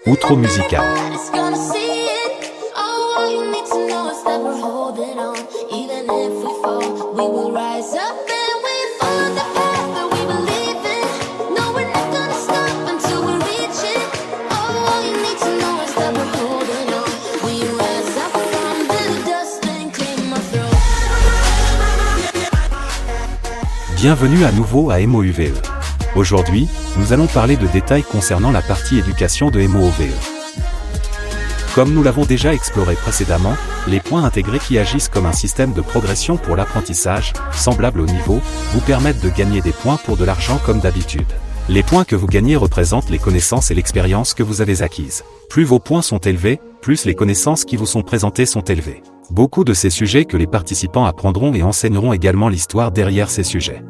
Outro musical. Bienvenue à nouveau à MOUVE. Aujourd'hui, nous allons parler de détails concernant la partie éducation de MOUVE. Comme nous l'avons déjà exploré précédemment, les points intégrés qui agissent comme un système de progression pour l'apprentissage, semblable au niveau, vous permettent de gagner des points pour de l'argent comme d'habitude. Les points que vous gagnez représentent les connaissances et l'expérience que vous avez acquises. Plus vos points sont élevés, plus les connaissances qui vous sont présentées sont élevées. Beaucoup de ces sujets que les participants apprendront et enseigneront également l'histoire derrière ces sujets.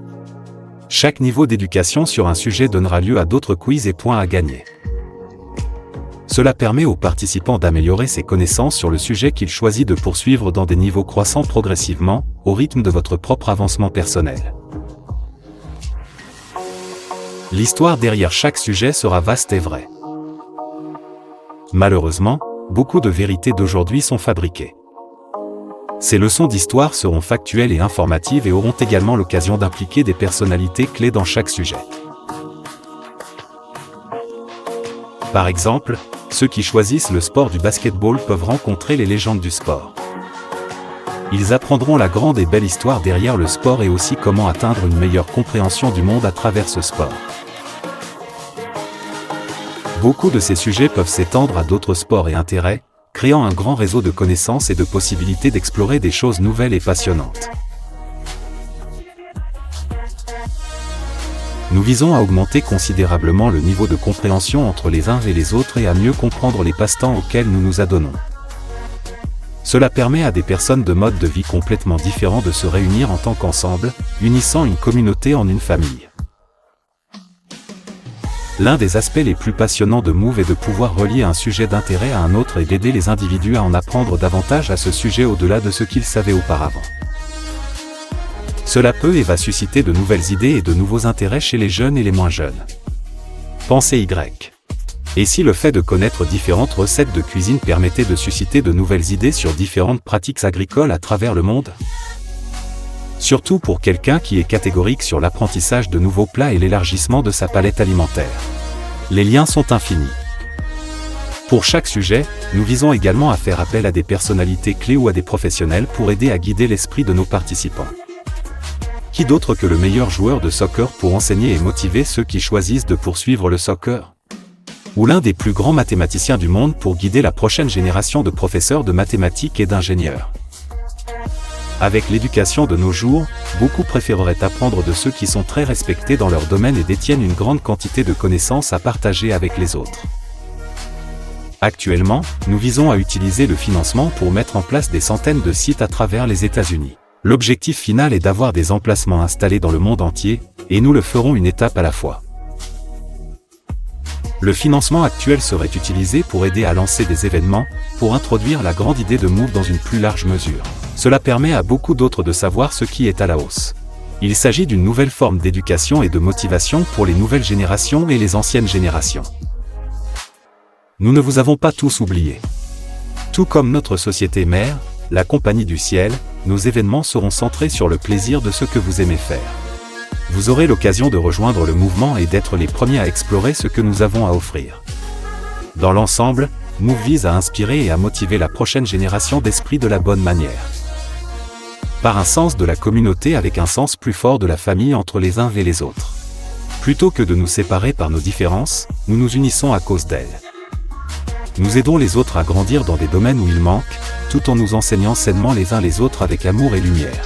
Chaque niveau d'éducation sur un sujet donnera lieu à d'autres quiz et points à gagner. Cela permet aux participants d'améliorer ses connaissances sur le sujet qu'ils choisissent de poursuivre dans des niveaux croissants progressivement, au rythme de votre propre avancement personnel. L'histoire derrière chaque sujet sera vaste et vraie. Malheureusement, beaucoup de vérités d'aujourd'hui sont fabriquées. Ces leçons d'histoire seront factuelles et informatives et auront également l'occasion d'impliquer des personnalités clés dans chaque sujet. Par exemple, ceux qui choisissent le sport du basketball peuvent rencontrer les légendes du sport. Ils apprendront la grande et belle histoire derrière le sport et aussi comment atteindre une meilleure compréhension du monde à travers ce sport. Beaucoup de ces sujets peuvent s'étendre à d'autres sports et intérêts, créant un grand réseau de connaissances et de possibilités d'explorer des choses nouvelles et passionnantes. Nous visons à augmenter considérablement le niveau de compréhension entre les uns et les autres et à mieux comprendre les passe-temps auxquels nous nous adonnons. Cela permet à des personnes de modes de vie complètement différents de se réunir en tant qu'ensemble, unissant une communauté en une famille. L'un des aspects les plus passionnants de MOUVE est de pouvoir relier un sujet d'intérêt à un autre et d'aider les individus à en apprendre davantage à ce sujet au-delà de ce qu'ils savaient auparavant. Cela peut et va susciter de nouvelles idées et de nouveaux intérêts chez les jeunes et les moins jeunes. Pensez Y. Et si le fait de connaître différentes recettes de cuisine permettait de susciter de nouvelles idées sur différentes pratiques agricoles à travers le monde ? Surtout pour quelqu'un qui est catégorique sur l'apprentissage de nouveaux plats et l'élargissement de sa palette alimentaire. Les liens sont infinis. Pour chaque sujet, nous visons également à faire appel à des personnalités clés ou à des professionnels pour aider à guider l'esprit de nos participants. Qui d'autre que le meilleur joueur de soccer pour enseigner et motiver ceux qui choisissent de poursuivre le soccer ? Ou l'un des plus grands mathématiciens du monde pour guider la prochaine génération de professeurs de mathématiques et d'ingénieurs ? Avec l'éducation de nos jours, beaucoup préféreraient apprendre de ceux qui sont très respectés dans leur domaine et détiennent une grande quantité de connaissances à partager avec les autres. Actuellement, nous visons à utiliser le financement pour mettre en place des centaines de sites à travers les États-Unis. L'objectif final est d'avoir des emplacements installés dans le monde entier, et nous le ferons une étape à la fois. Le financement actuel serait utilisé pour aider à lancer des événements, pour introduire la grande idée de MOUVE dans une plus large mesure. Cela permet à beaucoup d'autres de savoir ce qui est à la hausse. Il s'agit d'une nouvelle forme d'éducation et de motivation pour les nouvelles générations et les anciennes générations. Nous ne vous avons pas tous oubliés. Tout comme notre société mère, la Compagnie du Ciel, nos événements seront centrés sur le plaisir de ce que vous aimez faire. Vous aurez l'occasion de rejoindre le mouvement et d'être les premiers à explorer ce que nous avons à offrir. Dans l'ensemble, MOUVE vise à inspirer et à motiver la prochaine génération d'esprit de la bonne manière. Par un sens de la communauté avec un sens plus fort de la famille entre les uns et les autres. Plutôt que de nous séparer par nos différences, nous nous unissons à cause d'elles. Nous aidons les autres à grandir dans des domaines où ils manquent, tout en nous enseignant sainement les uns les autres avec amour et lumière.